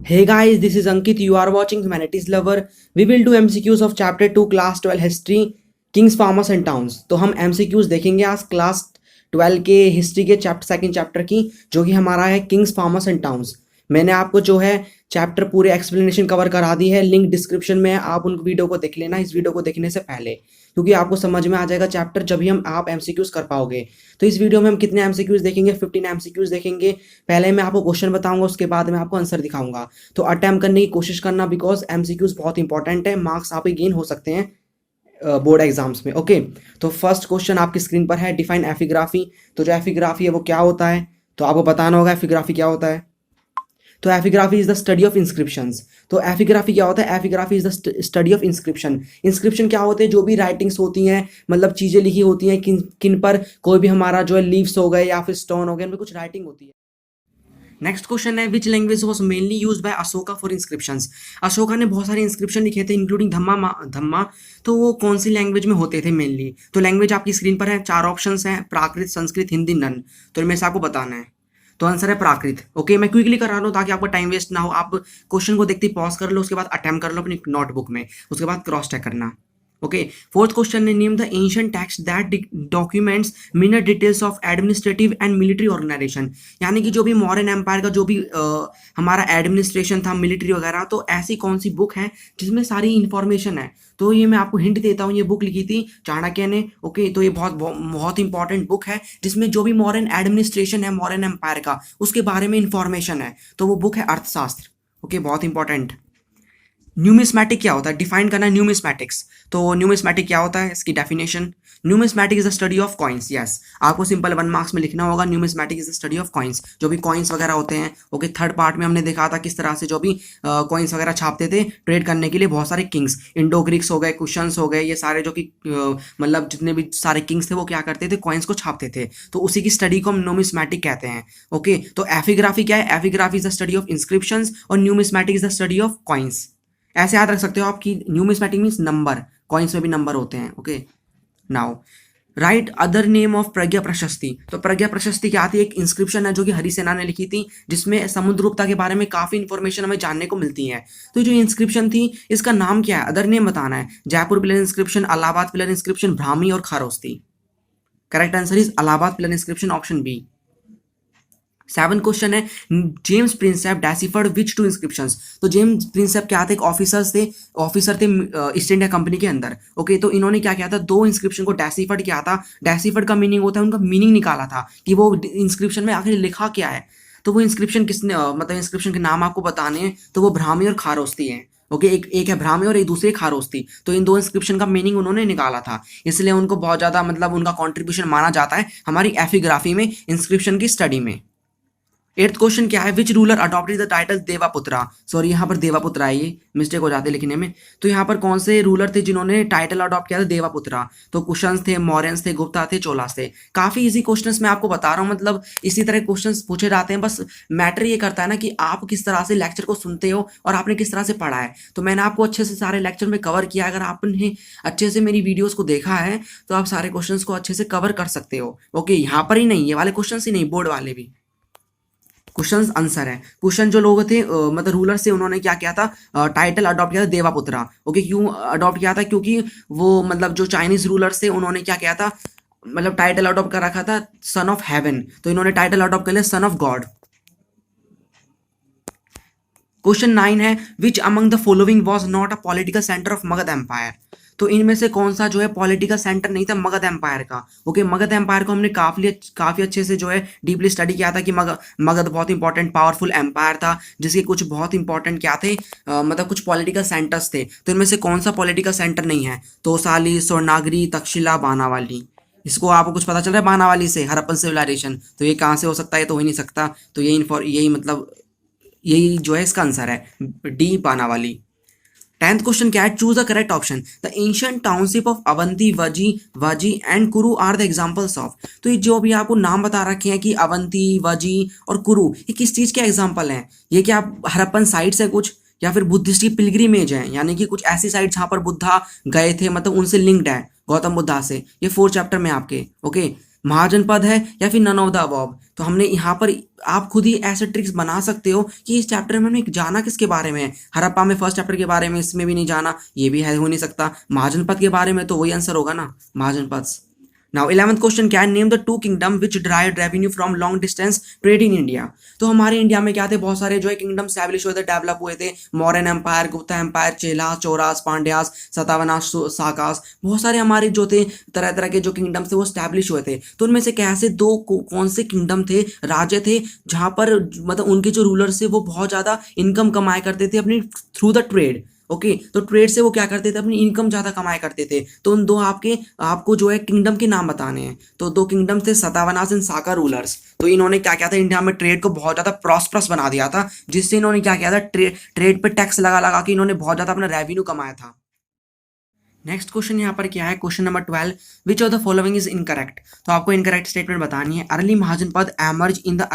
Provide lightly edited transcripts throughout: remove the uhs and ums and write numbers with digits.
Hey guys, this is Ankit. You are watching Humanities Lover. We will do MCQs of Chapter 2 Class 12 History, Kings, Farmers and Towns. तो हम MCQs देखेंगे आज class 12 के history के second chapter की, जो कि हमारा है किंग्स, फार्मर्स एंड टाउन्स। मैंने आपको जो है चैप्टर पूरे एक्सप्लेनेशन कवर करा दी है, लिंक डिस्क्रिप्शन में है, आप उन वीडियो को देख लेना इस वीडियो को देखने से पहले, क्योंकि आपको समझ में आ जाएगा चैप्टर जब भी आप एमसीक्यूज कर पाओगे। तो इस वीडियो में हम कितने एमसीक्यूज देखेंगे? 15 एमसीक्यूज देखेंगे। पहले मैं आपको क्वेश्चन बताऊंगा, उसके बाद मैं आपको आंसर दिखाऊंगा। तो अटेम्प्ट करने की कोशिश करना, बिकॉज एमसीक्यूज बहुत इंपॉर्टेंट है, मार्क्स आपके गेन हो सकते हैं बोर्ड एग्जाम्स में। ओके, तो फर्स्ट क्वेश्चन आपकी स्क्रीन पर है, डिफाइन एपिग्राफी। तो जो एपिग्राफी है वो क्या होता है, तो आपको बताना होगा एपिग्राफी क्या होता है। तो epigraphy is the study of inscriptions. तो एपिग्राफी क्या होता है? Epigraphy is the study of inscription. Inscription क्या होते हैं? जो भी राइटिंग्स होती हैं, मतलब चीजें लिखी होती हैं, किन किन पर कोई भी हमारा जो है लीव्स हो गए या फिर स्टोन हो गए, उनमें कुछ राइटिंग होती है। नेक्स्ट क्वेश्चन है, which language was mainly use by Ashoka for inscriptions. Ashoka ने बहुत सारे इंस्क्रिप्शन लिखे थे, इंक्लूडिंग धम्मा। तो वो कौन सी लैंग्वेज में होते थे मेनली? तो लैंग्वेज आपकी स्क्रीन पर है, 4 ऑप्शंस हैं, प्राकृत, संस्कृत, हिंदी, नन। तो इनमें से आपको बताना है। तो आंसर है प्राकृत। ओके, मैं क्विकली करा रहा हूँ ताकि आपका टाइम वेस्ट ना हो। आप क्वेश्चन को देखते ही पॉज कर लो, उसके बाद अटेम्प्ट कर लो अपनी नोटबुक में, उसके बाद क्रॉस चेक करना। ओके, फोर्थ क्वेश्चन है, name the ancient text that documents minor details of administrative and military organisation. यानी कि जो भी मौर्यन एम्पायर का जो भी हमारा एडमिनिस्ट्रेशन था, मिलिट्री वगैरह, तो ऐसी कौन सी बुक है जिसमें सारी इंफॉर्मेशन है। तो ये मैं आपको हिंट देता हूँ, ये बुक लिखी थी चाणक्य ने। ओके, तो ये बहुत बहुत इंपॉर्टेंट बुक है, जिसमें जो भी मॉडर्न एडमिनिस्ट्रेशन है मॉडर्न एम्पायर का, उसके बारे में इंफॉर्मेशन है। तो वो बुक है अर्थशास्त्र। ओके, बहुत इंपॉर्टेंट। न्यूमिस्मैटिक क्या होता है? डिफाइन करना है न्यूमिस्मैटिक्स। तो न्यूमिस्मैटिक क्या होता है, इसकी definition. Numismatic is the study of coins. Yes, आपको सिंपल 1 मार्क्स में लिखना होगा, numismatic is the study of coins, जो भी कॉइन्स वगैरह होते हैं। ओके, थर्ड पार्ट में हमने देखा था किस तरह से जो भी कॉइन्स वगैरह छापते थे ट्रेड करने के लिए बहुत सारे किंग्स, इंडो ग्रीक्स हो गए, कुशन्स हो गए, ये सारे जो कि मतलब जितने भी सारे किंग्स थे वो क्या करते थे, कॉइन्स को छापते थे। तो उसी की स्टडी को हम न्यूमिस्मैटिक कहते हैं। ओके, तो एपिग्राफी क्या है? Epigraphy is the study of inscriptions और numismatic is the study of coins. ऐसे याद रख सकते हो आपकी, न्यूमिस्मैटिक मीन्स नंबर, कॉइन्स में भी नंबर होते हैं। Okay, now write other name of Prayag Prashasti. तो प्रज्ञा प्रशस्ति क्या आती है? एक इंस्क्रिप्शन है जो कि हरिसेना ने लिखी थी, जिसमें समुद्रगुप्ता के बारे में काफी इंफॉर्मेशन हमें जानने को मिलती है। तो जो इंस्क्रिप्शन थी, इसका नाम क्या है? अदर नेम बताना है। Jaipur pillar inscription, Allahabad pillar inscription, Brahmi और Kharosthi. Correct answer is Allahabad pillar inscription, option B. 7 question है, James Prinsep deciphered which 2 inscriptions. तो जेम्स प्रिंसेप क्या थे? एक ऑफिसर थे ईस्ट इंडिया कंपनी के अंदर। ओके, तो इन्होंने क्या किया था? 2 इंस्क्रिप्शन को डेसिफर्ड किया था। डेसिफर्ड का मीनिंग होता है, उनका मीनिंग निकाला था कि वो इंस्क्रिप्शन में आखिर लिखा क्या है। तो वो इंस्क्रिप्शन किसने मतलब इंस्क्रिप्शन के नाम आपको बताने हैं, तो वो ब्राह्मी और खारोस्ती हैं। ओके, एक है ब्राह्मी और एक दूसरी खारोस्ती। तो इन 2 इंस्क्रिप्शन का मीनिंग उन्होंने निकाला था, इसलिए उनको बहुत ज्यादा मतलब उनका कॉन्ट्रीब्यूशन माना जाता है हमारी एपिग्राफी में, इंस्क्रिप्शन की स्टडी में। 8th क्वेश्चन क्या है, which ruler adopted the title Devaputra. Sorry, यहाँ पर देवापुत्रा है, ये मिस्टेक हो जाती है लिखने में। तो यहाँ पर कौन से रूलर थे जिन्होंने टाइटल अडॉप्ट किया था देवापुत्रा? तो कुशन्स थे, मौर्यंस थे, गुप्ता थे, चोलास थे। काफी इजी क्वेश्चंस मैं आपको बता रहा हूँ, मतलब इसी तरह क्वेश्चंस पूछे जाते हैं। बस मैटर ये करता है ना कि आप किस तरह से लेक्चर को सुनते हो और आपने किस तरह से पढ़ा है। तो मैंने आपको अच्छे से सारे लेक्चर में कवर किया। अगर आपने अच्छे से मेरी वीडियोस को देखा है तो आप सारे क्वेश्चंस को अच्छे से कवर कर सकते हो। ओके, यहाँ पर ही नहीं, ये वाले क्वेश्चन ही नहीं, बोर्ड वाले भी क्वेश्चन आंसर है। क्वेश्चन जो लोग थे मतलब रूलर से, उन्होंने क्या किया था? टाइटल अडॉप्ट किया था देवापुत्रा। ओके, क्यों अडॉप्ट किया था? क्योंकि वो मतलब जो चाइनीज रूलर थे उन्होंने क्या किया था, मतलब टाइटल अडॉप्ट कर रखा था सन ऑफ हेवन, तो इन्होंने टाइटल अडॉप्ट कर लिया सन ऑफ गॉड। क्वेश्चन 9 है, which among the following was not a political centre of Magadha empire. तो इनमें से कौन सा जो है पॉलिटिकल सेंटर नहीं था मगध एम्पायर का? ओके, मगध एम्पायर को हमने काफी अच्छे से जो है डीपली स्टडी किया था कि मगध बहुत इंपॉर्टेंट पावरफुल एम्पायर था, जिसके कुछ बहुत इंपॉर्टेंट क्या थे, मतलब कुछ पॉलिटिकल सेंटर्स थे। तो इनमें से कौन सा पॉलिटिकल सेंटर नहीं है? तोसाली, स्वर्णागिरी, तक्षशिला, बानावाली। इसको आपको कुछ पता चल रहा है बानावाली से, हड़प्पन सिविलाइजेशन। तो ये कहाँ से हो सकता है? तो हो ही नहीं सकता। तो यही मतलब यही जो है इसका आंसर है, डी बानावाली। 10th क्वेश्चन क्या है, choose the correct option. The ancient township of Avanti, Vajji and Kuru are the examples of. तो ये जो भी आपको नाम बता रखे हैं कि अवंती, वाजी और कुरु, ये किस चीज के एग्जांपल हैं? ये क्या हड़प्पन साइट्स है कुछ, या फिर बुद्धिस्ट की पिलग्रिमेज है, यानी कि कुछ ऐसी साइट जहां पर बुद्धा गए थे, मतलब उनसे लिंक्ड है गौतम बुद्धा से। ये 4th चैप्टर में आपके। ओके, महाजनपद है या फिर नन ऑफ द अबव। तो हमने यहाँ पर आप खुद ही ऐसे ट्रिक्स बना सकते हो कि इस चैप्टर में हमने जाना किसके बारे में है। हड़प्पा में फर्स्ट चैप्टर के बारे में, इसमें भी नहीं जाना, ये भी है हो नहीं सकता। महाजनपद के बारे में तो वही आंसर होगा ना, Mahajanapada. Now 11th question, can name the two kingdom which drive revenue from long distance trade in India. तो हमारे इंडिया में क्या थे, बहुत सारे जो है किंगडम स्टैब्लिश हुए थे, डेवलप हुए थे। मौर्यन एम्पायर, गुप्ता एम्पायर, चेला, चौरास, पांड्यास, सतावनास, साकास, बहुत सारे हमारे जो थे तरह तरह के जो किंगडम थे वो स्टैब्लिश हुए थे। तो उनमें से कैसे दो कौन से किंगडम थे, राज्य थे, जहां पर मतलब उनके जो रूलर्स थे वो बहुत ज्यादा इनकम कमाया करते थे अपनी थ्रू द ट्रेड। ओके तो ट्रेड से वो क्या करते थे, अपनी इनकम ज्यादा कमाया करते थे। तो उन दो आपको जो है किंगडम के नाम बताने हैं। तो दो किंगडम थे, सतावनास एंड साका रूलर्स। तो इन्होंने क्या किया था, इंडिया में ट्रेड को बहुत ज्यादा प्रॉस्परस बना दिया था, जिससे इन्होंने क्या किया था, ट्रेड पे टैक्स लगा लगा के इन्होंने बहुत ज्यादा अपना रेवेन्यू कमाया था। नेक्स्ट क्वेश्चन यहाँ पर क्या है, question number 12, which of the following is incorrect. तो आपको इनकरेक्ट स्टेटमेंट बतानी है। Early Mahajanapada emerge in the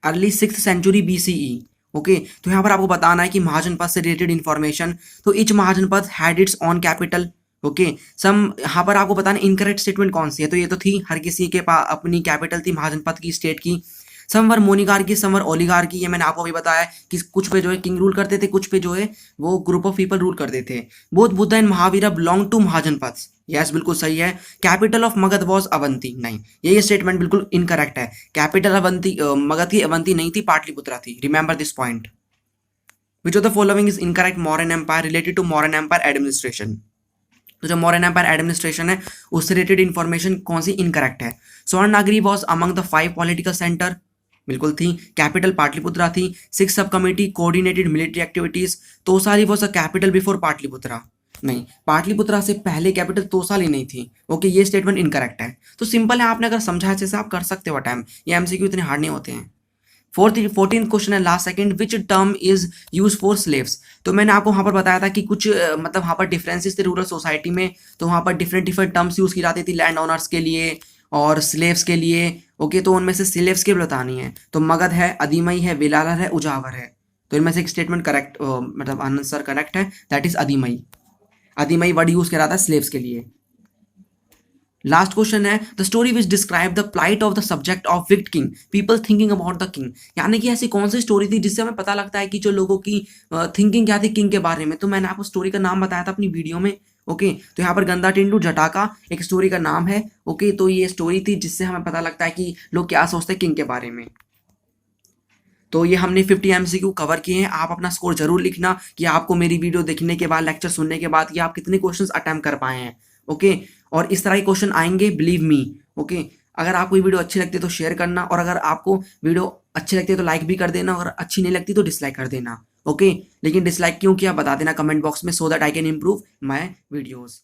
early 6th century BCE। Okay तो यहाँ पर आपको बताना है कि महाजनपद से रिलेटेड इंफॉर्मेशन। तो each Mahajanapada had its own capital. Okay some यहाँ पर आपको बताना इनकरेक्ट स्टेटमेंट कौन सी है। तो ये तो थी, हर किसी के पास अपनी कैपिटल थी महाजनपद की, स्टेट की। समवर मोनिगार्की, समवर ओलिगार्की, ये मैंने आपको अभी बताया कि कुछ पे जो है किंग रूल करते थे, कुछ पे जो है वो ग्रुप ऑफ पीपल रूल करते थे। Both Buddha and Mahavira belong to Mahajanapada. Yes बिल्कुल सही है। Capital of Magadha was Avanti, नहीं ये स्टेटमेंट बिल्कुल इनकरेक्ट है। कैपिटल अवंती मगध की अवंती नहीं थी, पाटलिपुत्रा थी। Remember this point. Which of the following is incorrect, Mauryan empire, related to Mauryan empire administration. तो जो मौर्यन एम्पायर एडमिनिस्ट्रेशन है उससे रिलेटेड इन्फॉर्मेशन कौन सी इनकरेक्ट है। Swarnanagari was among the 5 political centre, बिल्कुल थी। कैपिटल पाटलिपुत्रा थी। 6 sub committee coordinated military activities, Tosali was a capital before Pataliputra, नहीं पाटलिपुत्रा से पहले कैपिटल तोसाली नहीं थी। ओके ये स्टेटमेंट इनकरेक्ट है। तो सिंपल है, आपने अगर समझा अच्छे से आप कर सकते हो टाइम, ये एमसीक्यू इतने हार्ड नहीं होते हैं। 14th क्वेश्चन है last second, which term is use for slaves. तो मैंने आपको वहां पर बताया था कि कुछ मतलब वहां पर डिफरेंसेस थे रूरल सोसाइटी में। तो वहां पर डिफरेंट टर्म्स यूज की जाती थी लैंड ओनर्स के लिए और स्लेव्स के लिए। ओके तो उनमें से स्लेव्स के बतानी है। तो मगध है, अदीमई है, विलालर है, उजावर है। तो इनमें से एक स्टेटमेंट करेक्ट मतलब आंसर करेक्ट है, that is adimai. Adimai word use करा था स्लेव्स के लिए। लास्ट क्वेश्चन है, the story which describe the plight of the subject of wicked king, people thinking about the king. यानी कि ऐसी कौन सी स्टोरी थी जिससे हमें पता लगता है कि जो लोगों की थिंकिंग क्या थी किंग के बारे में। तो मैंने आपको स्टोरी का नाम बताया था अपनी वीडियो में। ओके तो यहाँ पर गंदा टिंडू जटाका एक स्टोरी का नाम है। ओके तो ये स्टोरी थी जिससे हमें पता लगता है कि लोग क्या सोचते हैं किंग के बारे में। तो ये हमने 50 MCQ कवर किए हैं। आप अपना स्कोर जरूर लिखना कि आपको मेरी वीडियो देखने के बाद, लेक्चर सुनने के बाद, कि आप कितने क्वेश्चंस अटेम्प्ट कर पाए हैं। ओके और इस तरह के क्वेश्चन आएंगे, बिलीव मी। ओके अगर आपको ये वीडियो अच्छी लगती है तो शेयर करना, और अगर आपको वीडियो अच्छी लगती है तो लाइक भी कर देना, और अच्छी नहीं लगती तो डिसलाइक कर देना। ओके लेकिन डिसलाइक क्यों किया बता देना कमेंट बॉक्स में, so that I can improve my videos.